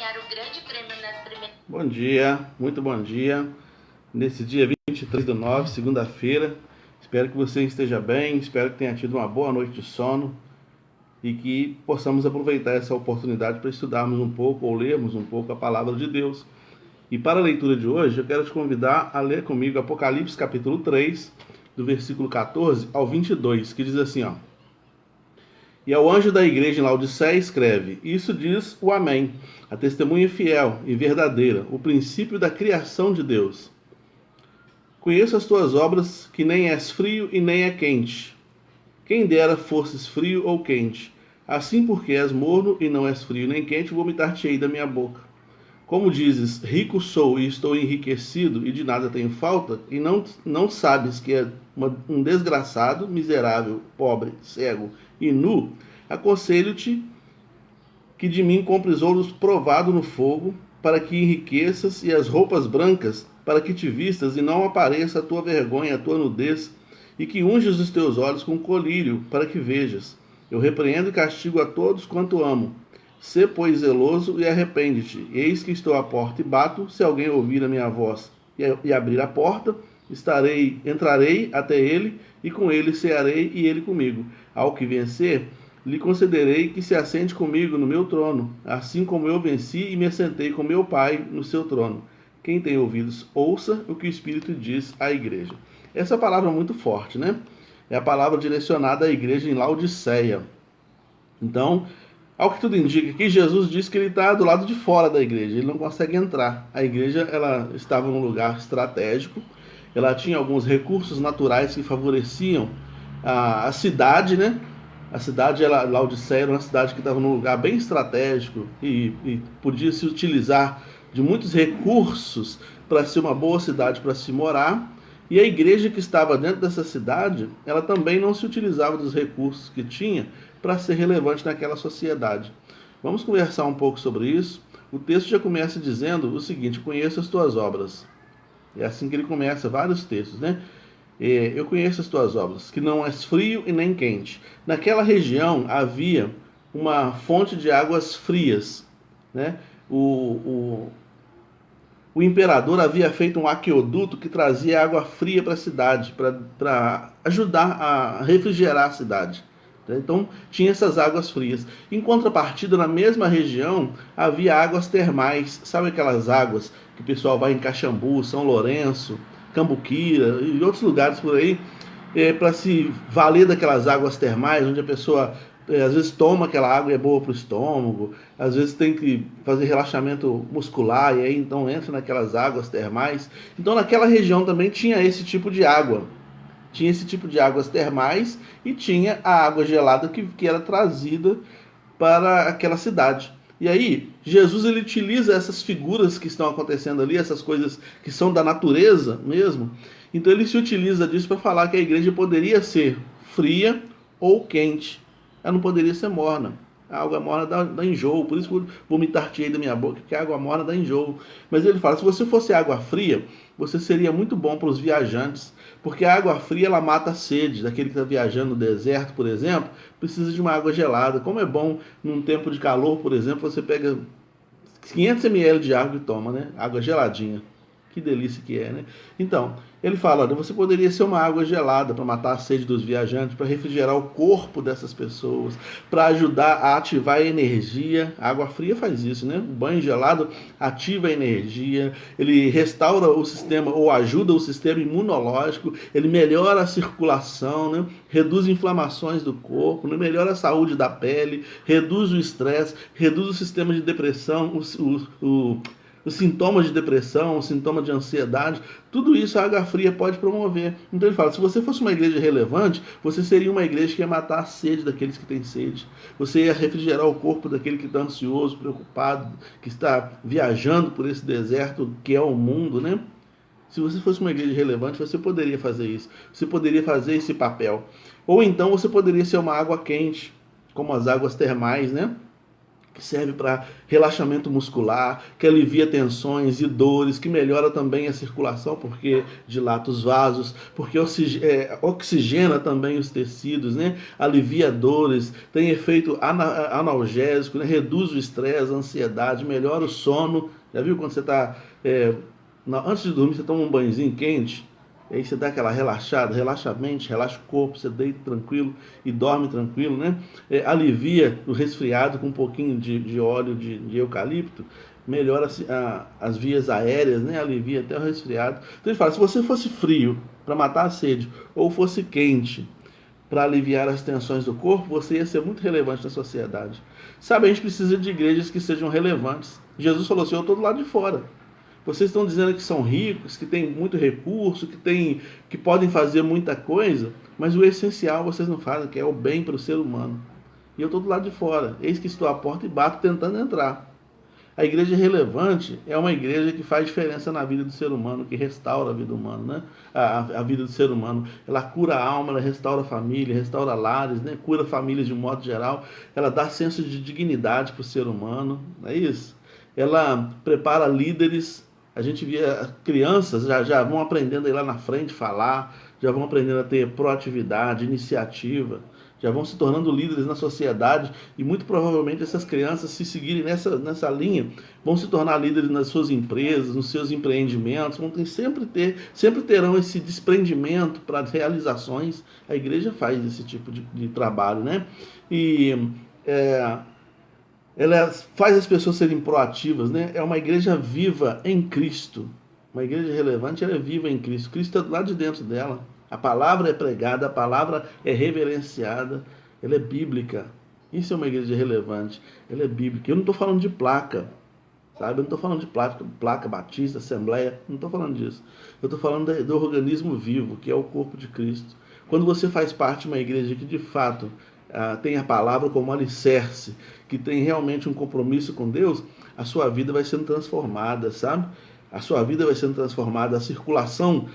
ganhar o grande prêmio nas primeiras... Bom dia, muito bom dia. Nesse dia 23/9, segunda-feira. Espero que você esteja bem, espero que tenha tido uma boa noite de sono e que possamos aproveitar essa oportunidade para estudarmos um pouco ou lermos um pouco a palavra de Deus. E para a leitura de hoje, eu quero te convidar a ler comigo Apocalipse capítulo 3, do versículo 14 ao 22, que diz assim, ó: E ao anjo da igreja em Laodiceia escreve: Isso diz o Amém, a testemunha fiel e verdadeira, o princípio da criação de Deus. Conheço as tuas obras, que nem és frio e nem é quente. Quem dera fosses frio ou quente. Assim, porque és morno e não és frio nem quente, vomitar-te-ei da minha boca. Como dizes, rico sou e estou enriquecido e de nada tenho falta, e não sabes que é um desgraçado, miserável, pobre, cego e nu, aconselho-te que de mim compres ouro provado no fogo, para que enriqueças, e as roupas brancas, para que te vistas e não apareça a tua vergonha, a tua nudez, e que unges os teus olhos com colírio, para que vejas. Eu repreendo e castigo a todos quanto amo. Sê, pois, zeloso e arrepende-te. Eis que estou à porta e bato. Se alguém ouvir a minha voz e abrir a porta, entrarei até ele, e com ele cearei e ele comigo. Ao que vencer, lhe concederei que se assente comigo no meu trono, assim como eu venci e me assentei com meu Pai no seu trono. Quem tem ouvidos, ouça o que o Espírito diz à igreja. Essa palavra é muito forte, né? É a palavra direcionada à igreja em Laodiceia. Então, ao que tudo indica, que Jesus diz que ele está do lado de fora da igreja, ele não consegue entrar. A igreja ela estava num lugar estratégico, ela tinha alguns recursos naturais que favoreciam a cidade, né? A cidade, Laodiceia, era uma cidade que estava num lugar bem estratégico e podia se utilizar de muitos recursos para ser uma boa cidade para se morar. E a igreja que estava dentro dessa cidade, ela também não se utilizava dos recursos que tinha para ser relevante naquela sociedade. Vamos conversar um pouco sobre isso. O texto já começa dizendo o seguinte: conheço as tuas obras. É assim que ele começa vários textos, né? Eu conheço as tuas obras, que não és frio e nem quente. Naquela região havia uma fonte de águas frias, né? O imperador havia feito um aqueduto que trazia água fria para a cidade, para ajudar a refrigerar a cidade. Então tinha essas águas frias. Em contrapartida, na mesma região, havia águas termais. Sabe aquelas águas que o pessoal vai em Caxambu, São Lourenço, Cambuquira e outros lugares por aí, para se valer daquelas águas termais, onde a pessoa às vezes toma aquela água e é boa para o estômago, às vezes tem que fazer relaxamento muscular e aí então entra naquelas águas termais. Então naquela região também tinha esse tipo de água. Tinha esse tipo de águas termais e tinha a água gelada que era trazida para aquela cidade. E aí, Jesus ele utiliza essas figuras que estão acontecendo ali, essas coisas que são da natureza mesmo. Então ele se utiliza disso para falar que a igreja poderia ser fria ou quente. Ela não poderia ser morna. A água morna dá enjoo, por isso que eu vomitar-te-ei da minha boca, que a água morna dá enjoo. Mas ele fala, se você fosse água fria, você seria muito bom para os viajantes, porque a água fria ela mata a sede. Daquele que está viajando no deserto, por exemplo, precisa de uma água gelada. Como é bom num tempo de calor, por exemplo, você pega 500 ml de água e toma, né? Água geladinha. Que delícia que é, né? Então, ele fala, olha, você poderia ser uma água gelada para matar a sede dos viajantes, para refrigerar o corpo dessas pessoas, para ajudar a ativar a energia. A água fria faz isso, né? O banho gelado ativa a energia, ele restaura o sistema, ou ajuda o sistema imunológico, ele melhora a circulação, né? Reduz inflamações do corpo, né? Melhora a saúde da pele, reduz o estresse, reduz o sistema de depressão, os sintomas de depressão, os sintomas de ansiedade, tudo isso a água fria pode promover. Então ele fala, se você fosse uma igreja relevante, você seria uma igreja que ia matar a sede daqueles que têm sede. Você ia refrigerar o corpo daquele que está ansioso, preocupado, que está viajando por esse deserto que é o mundo, né? Se você fosse uma igreja relevante, você poderia fazer isso. Você poderia fazer esse papel. Ou então você poderia ser uma água quente, como as águas termais, né? que serve para relaxamento muscular, que alivia tensões e dores, que melhora também a circulação, porque dilata os vasos, porque oxigena também os tecidos, né? Alivia dores, tem efeito analgésico, né? Reduz o estresse, a ansiedade, melhora o sono. Já viu quando você está... antes de dormir, você toma um banhozinho quente, e aí você dá aquela relaxada, relaxa a mente, relaxa o corpo, você deita tranquilo e dorme tranquilo, né? Alivia o resfriado com um pouquinho de óleo de eucalipto, melhora as vias aéreas, né? Alivia até o resfriado. Então ele fala, se você fosse frio para matar a sede, ou fosse quente para aliviar as tensões do corpo, você ia ser muito relevante na sociedade. Sabe, a gente precisa de igrejas que sejam relevantes. Jesus falou assim, eu estou do lado de fora. Vocês estão dizendo que são ricos, que têm muito recurso, que podem fazer muita coisa, mas o essencial vocês não fazem, que é o bem para o ser humano. E eu estou do lado de fora. Eis que estou à porta e bato tentando entrar. A igreja relevante é uma igreja que faz diferença na vida do ser humano, que restaura a vida humana, né? A vida do ser humano. Ela cura a alma, ela restaura a família, restaura lares, né? Cura famílias de um modo geral. Ela dá senso de dignidade para o ser humano, não é isso? Ela prepara líderes. A gente via crianças já vão aprendendo aí lá na frente falar, já vão aprendendo a ter proatividade, iniciativa, já vão se tornando líderes na sociedade e muito provavelmente essas crianças, se seguirem nessa linha, vão se tornar líderes nas suas empresas, nos seus empreendimentos, sempre terão esse desprendimento para as realizações. A igreja faz esse tipo de trabalho, né? E ela faz as pessoas serem proativas, né? É uma igreja viva em Cristo. Uma igreja relevante, ela é viva em Cristo. Cristo está lá de dentro dela. A palavra é pregada, a palavra é reverenciada, ela é bíblica. Isso é uma igreja relevante, ela é bíblica. Eu não estou falando de placa, sabe? Eu não estou falando de placa batista, assembleia, não estou falando disso. Eu estou falando do organismo vivo, que é o corpo de Cristo. Quando você faz parte de uma igreja que de fato tem a palavra como alicerce, que tem realmente um compromisso com Deus, a sua vida vai sendo transformada, sabe? A sua vida vai sendo transformada, a circulação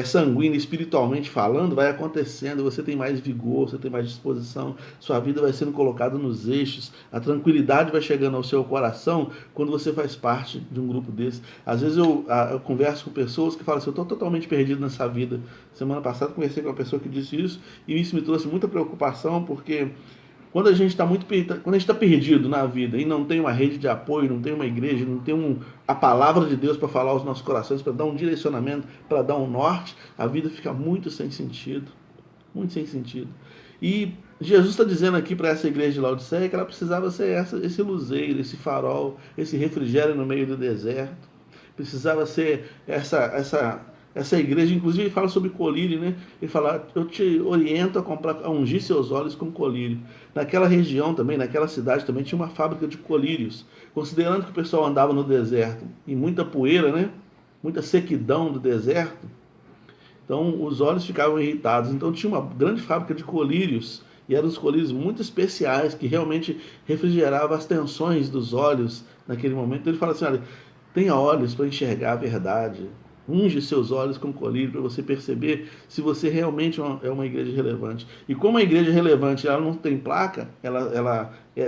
sanguínea, espiritualmente falando, vai acontecendo, você tem mais vigor, você tem mais disposição, sua vida vai sendo colocada nos eixos, a tranquilidade vai chegando ao seu coração quando você faz parte de um grupo desse. Às vezes eu converso com pessoas que falam assim, eu estou totalmente perdido nessa vida. Semana passada conversei com uma pessoa que disse isso, e isso me trouxe muita preocupação, porque quando a gente está perdido na vida e não tem uma rede de apoio, não tem uma igreja, não tem a palavra de Deus para falar aos nossos corações, para dar um direcionamento, para dar um norte, a vida fica muito sem sentido. Muito sem sentido. E Jesus está dizendo aqui para essa igreja de Laodiceia que ela precisava ser esse luzeiro, esse farol, esse refrigério no meio do deserto. Precisava ser essa igreja, inclusive ele fala sobre colírio, né? Ele fala, eu te oriento a ungir seus olhos com colírio. Naquela região também, naquela cidade também tinha uma fábrica de colírios. Considerando que o pessoal andava no deserto e muita poeira, né? Muita sequidão do deserto. Então os olhos ficavam irritados. Então tinha uma grande fábrica de colírios. E eram os colírios muito especiais que realmente refrigeravam as tensões dos olhos naquele momento. Então ele fala assim, olha, tenha olhos para enxergar a verdade. Unge seus olhos com colírio para você perceber se você realmente é uma igreja relevante. E como a igreja relevante ela não tem placa,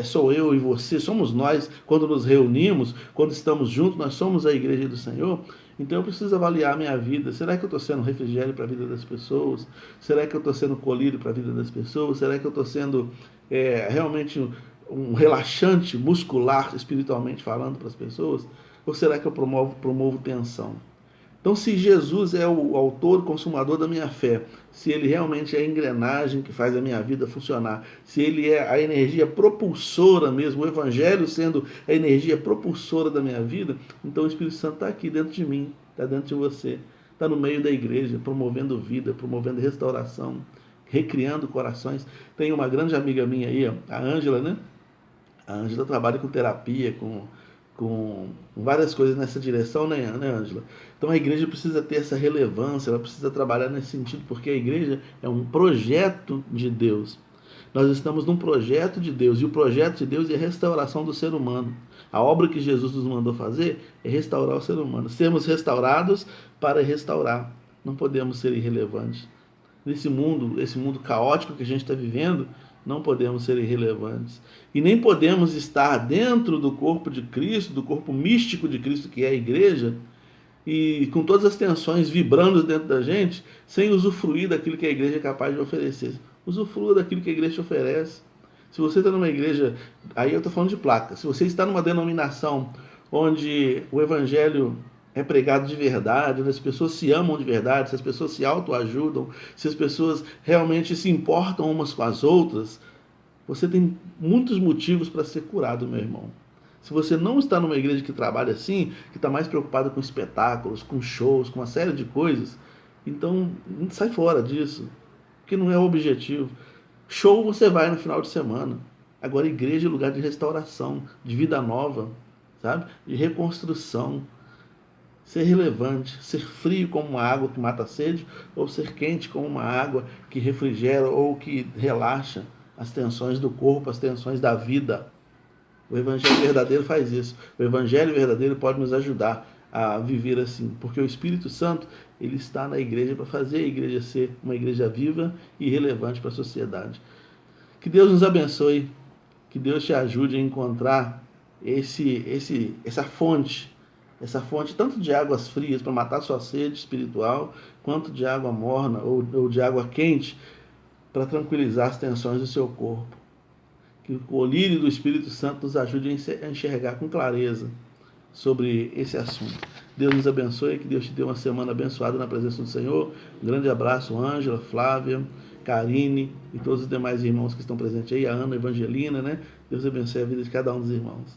sou eu e você, somos nós, quando nos reunimos, quando estamos juntos, nós somos a igreja do Senhor. Então eu preciso avaliar a minha vida. Será que eu estou sendo refrigério para a vida das pessoas? Será que eu estou sendo colírio para a vida das pessoas? Será que eu estou sendo realmente um relaxante muscular, espiritualmente falando, para as pessoas? Ou será que eu promovo tensão? Então, se Jesus é o autor e consumador da minha fé, se ele realmente é a engrenagem que faz a minha vida funcionar, se ele é a energia propulsora mesmo, o Evangelho sendo a energia propulsora da minha vida, então o Espírito Santo está aqui dentro de mim, está dentro de você, está no meio da igreja, promovendo vida, promovendo restauração, recriando corações. Tem uma grande amiga minha aí, a Ângela, né? A Ângela trabalha com terapia, com várias coisas nessa direção, né, Ângela? Então a igreja precisa ter essa relevância, ela precisa trabalhar nesse sentido, porque a igreja é um projeto de Deus. Nós estamos num projeto de Deus, e o projeto de Deus é a restauração do ser humano. A obra que Jesus nos mandou fazer é restaurar o ser humano. Sermos restaurados para restaurar. Não podemos ser irrelevantes. Esse mundo caótico que a gente está vivendo, Não podemos ser irrelevantes. E nem podemos estar dentro do corpo de Cristo, do corpo místico de Cristo, que é a igreja, e com todas as tensões vibrando dentro da gente, sem usufruir daquilo que a igreja é capaz de oferecer. Usufrua daquilo que a igreja te oferece. Se você está numa igreja, aí eu estou falando de placa, se você está numa denominação onde o evangelho é pregado de verdade, onde as pessoas se amam de verdade, se as pessoas se autoajudam, se as pessoas realmente se importam umas com as outras, você tem muitos motivos para ser curado, meu irmão. Se você não está numa igreja que trabalha assim, que está mais preocupada com espetáculos, com shows, com uma série de coisas, então sai fora disso, porque não é o objetivo. Show você vai no final de semana. Agora, igreja é lugar de restauração, de vida nova, sabe? De reconstrução. Ser relevante, ser frio como uma água que mata a sede, ou ser quente como uma água que refrigera ou que relaxa as tensões do corpo, as tensões da vida. O Evangelho verdadeiro faz isso. O Evangelho verdadeiro pode nos ajudar a viver assim, porque o Espírito Santo ele está na igreja para fazer a igreja ser uma igreja viva e relevante para a sociedade. Que Deus nos abençoe, que Deus te ajude a encontrar essa fonte tanto de águas frias para matar sua sede espiritual, quanto de água morna ou de água quente para tranquilizar as tensões do seu corpo. Que o colírio do Espírito Santo nos ajude a enxergar com clareza sobre esse assunto. Deus nos abençoe, que Deus te dê uma semana abençoada na presença do Senhor. Um grande abraço, Ângela, Flávia, Karine e todos os demais irmãos que estão presentes aí, a Ana, a Evangelina, né? Deus abençoe a vida de cada um dos irmãos.